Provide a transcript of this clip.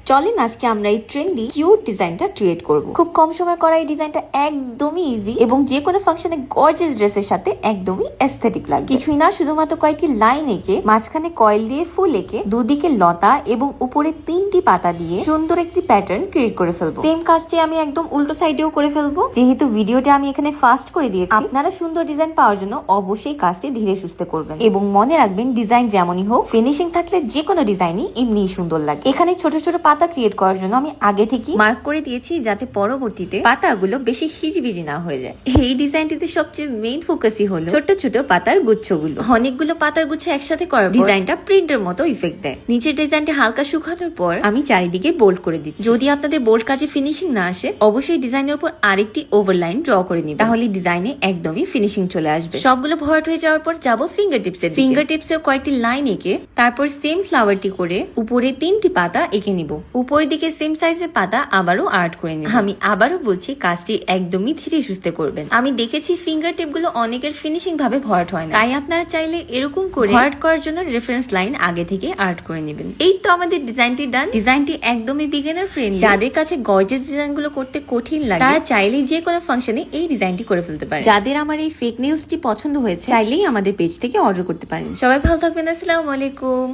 চলেন আজকে আমরা এই ট্রেন্ডি কিউট ডিজাইনটা ক্রিয়েট করব। খুব কম সময় করা এই ডিজাইনটা একদমই ইজি এবং যে কোনো ফাংশনে গর্জিয়াস ড্রেসের সাথে একদমই এস্থেটিক লাগে। কিছুই না, শুধুমাত্র কয়েকটি লাইন এঁকে মাঝখানে কয়েল দিয়ে ফুল এঁকে দুদিকে লতা এবং উপরে 3টি পাতা দিয়ে সুন্দর একটি প্যাটার্ন ক্রিয়েট করে ফেলবো। সেম কাজটি আমি একদম উল্টো সাইডেও করে ফেলবো। যেহেতু ভিডিওটা আমি এখানে ফাস্ট করে দিয়েছি, আপনারা সুন্দর ডিজাইন পাওয়ার জন্য অবশ্যই কাজটি ধীরে সুস্থে করবেন এবং মনে রাখবেন ডিজাইন যেমনই হোক, ফিনিশিং থাকলে যে কোনো ডিজাইনই এমনিই সুন্দর লাগে। এখানে ছোট ছোট পাতা ক্রিয়েট করার জন্য আমি আগে থেকে মার্ক করে দিয়েছি, যাতে পরবর্তীতে পাতাগুলো বেশি হিজিবিজি না হয়ে যায়। এই ডিজাইনটিতে সবচেয়ে মেইন ফোকাসই হলো ছোট ছোট পাতার গুচ্ছগুলো। অনেকগুলো পাতার গুচ্ছ একসাথে করার ডিজাইনটা প্রিন্টের মতো ইফেক্ট দেয়। নিচের ডিজাইনটা হালকা শুকানোর পর আমি চারিদিকে বোল্ড করে দিচ্ছি। যদি আপনাদের বোল্ড কাজে ফিনিশিং না আসে, অবশ্যই ডিজাইনের উপর আরেকটি ওভারলাইন ড্র করে নিবেন, তাহলে ডিজাইনে একদমই ফিনিশিং চলে আসবে। সবগুলো ভরাট হয়ে যাওয়ার পর যাবো ফিঙ্গার টিপসের। ফিঙ্গার টিপসেও কয়েকটি লাইন এঁকে তারপর সেম ফ্লাওয়ারটি করে উপরে 3টি পাতা এঁকে নিব। উপরের দিকে সেম সাইজের পাতা আবারও আর্ট করে নিব। আমি আবারও বলছি, কাজটি একদমই ধীরে সুস্থে করবেন। আমি দেখেছি ফিঙ্গার টিপ গুলো অনেকের ফিনিশিং ভাবে ভরাট হয় না, তাই আপনারা চাইলে এরকম করে ভরাট করার জন্য রেফারেন্স লাইন আগে থেকে আর্ট করে নেবেন। এই তো আমাদের ডিজাইনটি ডান। ডিজাইনটি একদমই বিগিনার ফ্রেন্ডলি। যাদের কাছে গর্জিয়াস ডিজাইন গুলো করতে কঠিন লাগে, তারা চাইলেই যে কোনো ফাংশনে এই ডিজাইনটি করে ফেলতে পারে। যাদের আমার এই ফেক নিউজটি পছন্দ হয়েছে, চাইলেই আমাদের পেজ থেকে অর্ডার করতে পারেন। সবাই ভালো থাকবেন। আসসালামু আলাইকুম।